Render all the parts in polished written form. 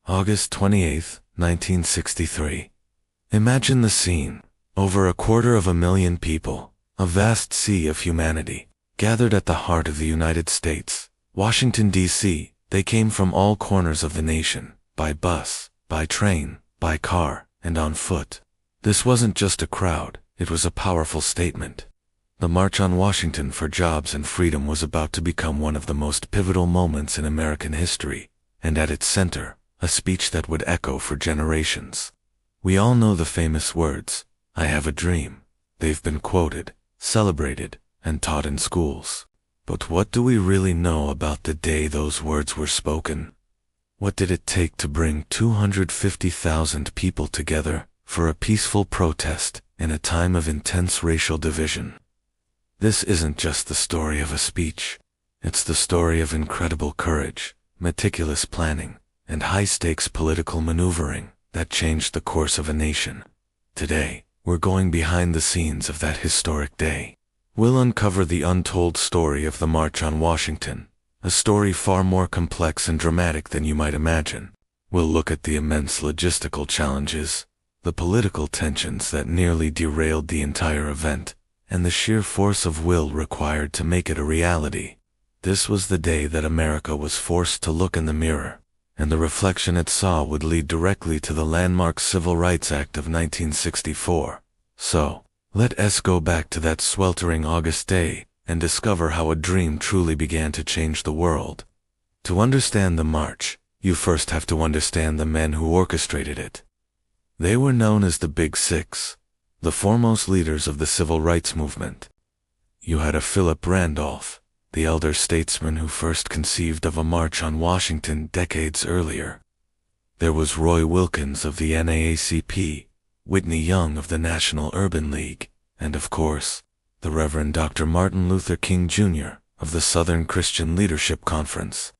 August 28, 1963. Imagine the scene. Over 250,000 people, a vast sea of humanity, gathered at the heart of the United States, Washington, D.C. They came from all corners of the nation, by bus, by train, by car, and on foot. This wasn't just a crowd, it was a powerful statement. The March on Washington for Jobs and Freedom was about to become one of the most pivotal moments in American history, and at its center, a speech that would echo for generations. We all know the famous words, "I have a dream." They've been quoted, celebrated, and taught in schools. But what do we really know about the day those words were spoken? What did it take to bring 250,000 people together for a peaceful protest in a time of intense racial division? This isn't just the story of a speech. It's the story of incredible courage, meticulous planning, and high-stakes political maneuvering that changed the course of a nation. Today, we're going behind the scenes of that historic day. We'll uncover the untold story of the March on Washington, a story far more complex and dramatic than you might imagine. We'll look at the immense logistical challenges, the political tensions that nearly derailed the entire event, and the sheer force of will required to make it a reality. This was the day that America was forced to look in the mirror, and the reflection it saw would lead directly to the landmark Civil Rights Act of 1964. So, let us go back to that sweltering August day and discover how a dream truly began to change the world. To understand the march, you first have to understand the men who orchestrated it. They were known as the Big Six, the foremost leaders of the civil rights movement. You had a Philip Randolph, the elder statesman who first conceived of a march on Washington decades earlier. There was Roy Wilkins of the NAACP, Whitney Young of the National Urban League, and of course, the Reverend Dr. Martin Luther King Jr. of the Southern Christian Leadership Conference.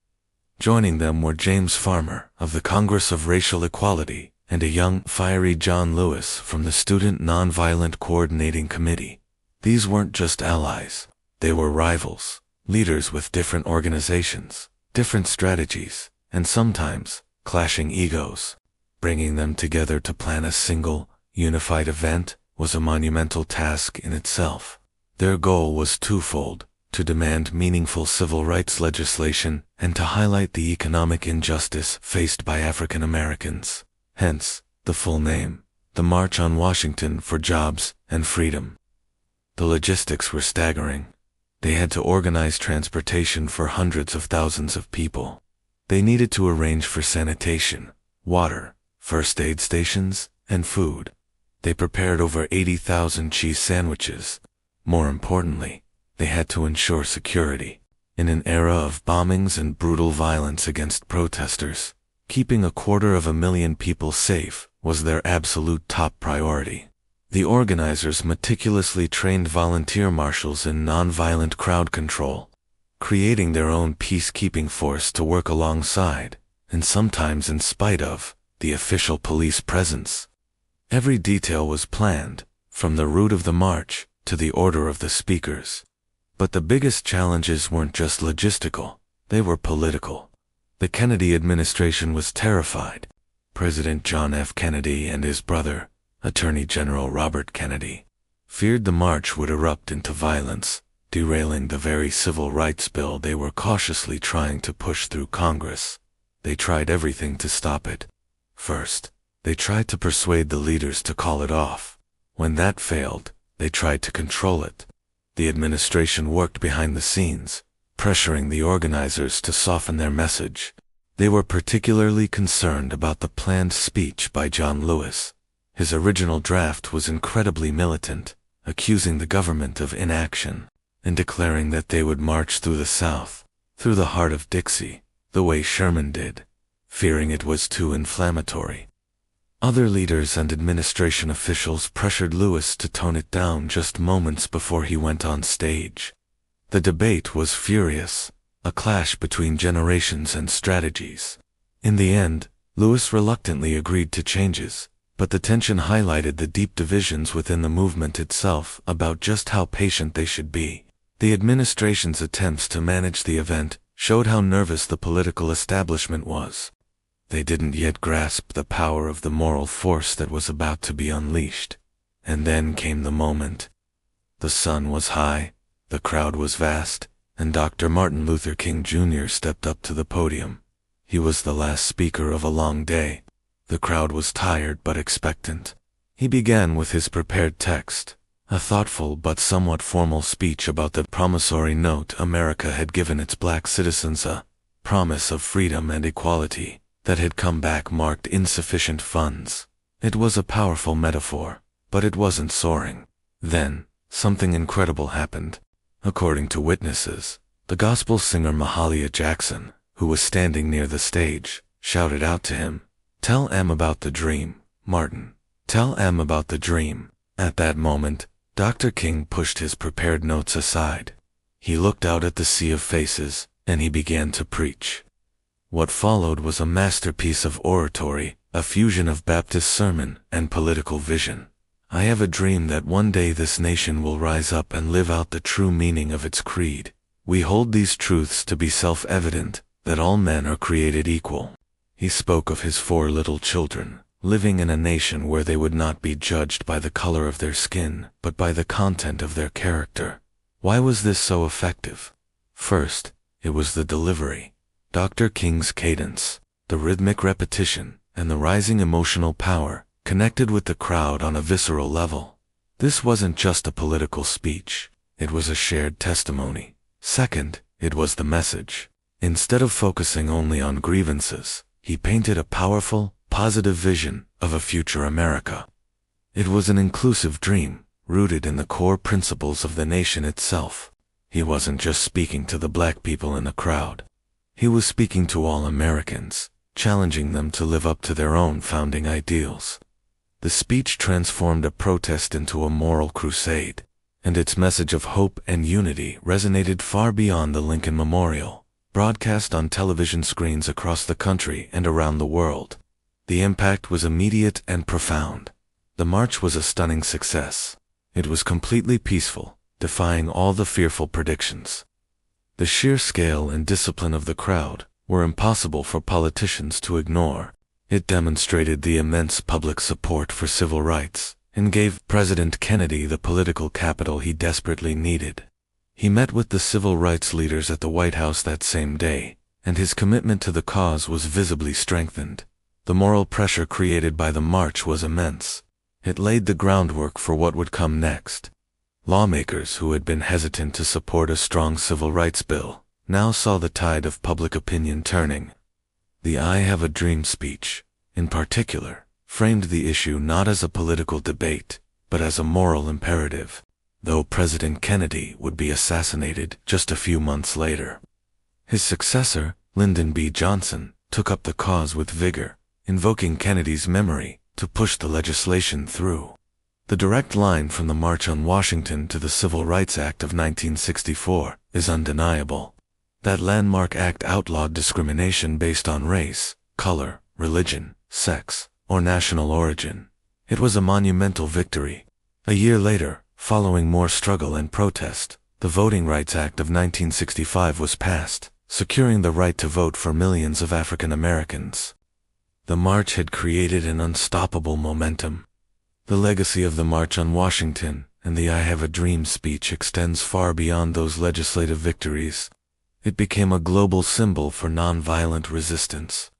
Joining them were James Farmer of the Congress of Racial Equality and a young, fiery John Lewis from the Student Nonviolent Coordinating Committee. These weren't just allies, they were rivals, leaders with different organizations, different strategies, and sometimes clashing egos. Bringing them together to plan a single, unified event was a monumental task in itself. Their goal was twofold: to demand meaningful civil rights legislation and to highlight the economic injustice faced by African Americans. Hence, the full name, the March on Washington for Jobs and Freedom. The logistics were staggering. They had to organize transportation for hundreds of thousands of people. They needed to arrange for sanitation, water, first aid stations, and food. They prepared over 80,000 cheese sandwiches. More importantly, they had to ensure security. In an era of bombings and brutal violence against protesters, keeping 250,000 people safe was their absolute top priority. The organizers meticulously trained volunteer marshals in nonviolent crowd control, creating their own peacekeeping force to work alongside, and sometimes in spite of, the official police presence. Every detail was planned, from the route of the march to the order of the speakers. But the biggest challenges weren't just logistical, they were political. The Kennedy administration was terrified. President John F. Kennedy and his brother, Attorney General Robert Kennedy, feared the march would erupt into violence, derailing the very civil rights bill they were cautiously trying to push through Congress. They tried everything to stop it. First, they tried to persuade the leaders to call it off. When that failed, they tried to control it. The administration worked behind the scenes, pressuring the organizers to soften their message. They were particularly concerned about the planned speech by John Lewis. His original draft was incredibly militant, accusing the government of inaction, and declaring that they would march through the South, through the heart of Dixie, the way Sherman did, fearing it was too inflammatory. Other leaders and administration officials pressured Lewis to tone it down just moments before he went on stage. The debate was furious, a clash between generations and strategies. In the end, Lewis reluctantly agreed to changes, but the tension highlighted the deep divisions within the movement itself about just how patient they should be. The administration's attempts to manage the event showed how nervous the political establishment was. They didn't yet grasp the power of the moral force that was about to be unleashed. And then came the moment. The sun was high, the crowd was vast, and Dr. Martin Luther King Jr. stepped up to the podium. He was the last speaker of a long day. The crowd was tired but expectant. He began with his prepared text, a thoughtful but somewhat formal speech about the promissory note America had given its black citizens, a promise of freedom and equality that had come back marked insufficient funds. It was a powerful metaphor, but it wasn't soaring. Then, something incredible happened. According to witnesses, the gospel singer Mahalia Jackson, who was standing near the stage, shouted out to him, "Tell Em about the dream, Martin. Tell Em about the dream." At that moment, Dr. King pushed his prepared notes aside. He looked out at the sea of faces, and he began to preach. What followed was a masterpiece of oratory, a fusion of Baptist sermon and political vision. I have a dream that one day this nation will rise up and live out the true meaning of its creed. We hold these truths to be self-evident, that all men are created equal. He spoke of his 4 little children, living in a nation where they would not be judged by the color of their skin, but by the content of their character. Why was this so effective? First, it was the delivery. Dr. King's cadence, the rhythmic repetition, and the rising emotional power connected with the crowd on a visceral level. This wasn't just a political speech. It was a shared testimony. Second, it was the message. Instead of focusing only on grievances, he painted a powerful, positive vision of a future America. It was an inclusive dream, rooted in the core principles of the nation itself. He wasn't just speaking to the black people in the crowd. He was speaking to all Americans, challenging them to live up to their own founding ideals. The speech transformed a protest into a moral crusade, and its message of hope and unity resonated far beyond the Lincoln Memorial, broadcast on television screens across the country and around the world. The impact was immediate and profound. The march was a stunning success. It was completely peaceful, defying all the fearful predictions. The sheer scale and discipline of the crowd were impossible for politicians to ignore. It demonstrated the immense public support for civil rights and gave President Kennedy the political capital he desperately needed. He met with the civil rights leaders at the White House that same day, and his commitment to the cause was visibly strengthened. The moral pressure created by the march was immense. It laid the groundwork for what would come next. Lawmakers who had been hesitant to support a strong civil rights bill now saw the tide of public opinion turning. The "I Have a Dream" speech, in particular, framed the issue not as a political debate, but as a moral imperative, though President Kennedy would be assassinated just a few months later. His successor, Lyndon B. Johnson, took up the cause with vigor, invoking Kennedy's memory to push the legislation through. The direct line from the March on Washington to the Civil Rights Act of 1964 is undeniable. That landmark act outlawed discrimination based on race, color, religion, sex, or national origin. It was a monumental victory. A year later, following more struggle and protest, the Voting Rights Act of 1965 was passed, securing the right to vote for millions of African Americans. The march had created an unstoppable momentum. The legacy of the March on Washington and the "I Have a Dream" speech extends far beyond those legislative victories. It became a global symbol for nonviolent resistance.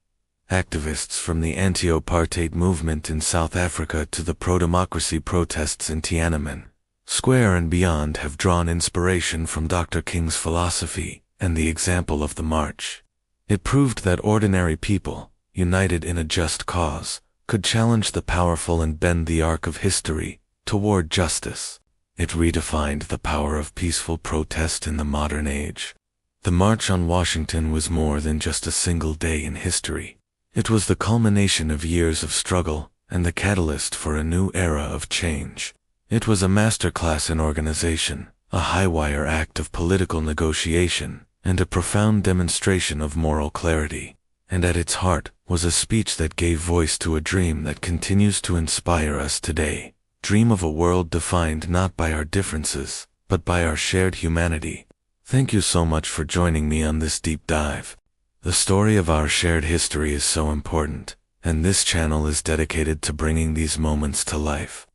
Activists from the anti-apartheid movement in South Africa to the pro-democracy protests in Tiananmen Square and beyond have drawn inspiration from Dr. King's philosophy and the example of the march. It proved that ordinary people, united in a just cause, could challenge the powerful and bend the arc of history toward justice. It redefined the power of peaceful protest in the modern age. The March on Washington was more than just a single day in history. It was the culmination of years of struggle and the catalyst for a new era of change. It was a masterclass in organization, a high-wire act of political negotiation, and a profound demonstration of moral clarity. And at its heart was a speech that gave voice to a dream that continues to inspire us today. Dream of a world defined not by our differences, but by our shared humanity. Thank you so much for joining me on this deep dive. The story of our shared history is so important, and this channel is dedicated to bringing these moments to life.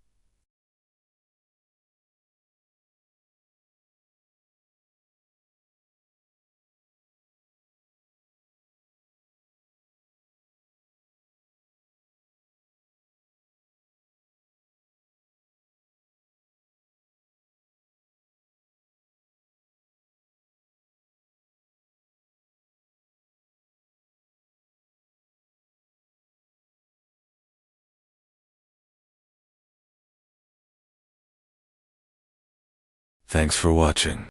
Thanks for watching.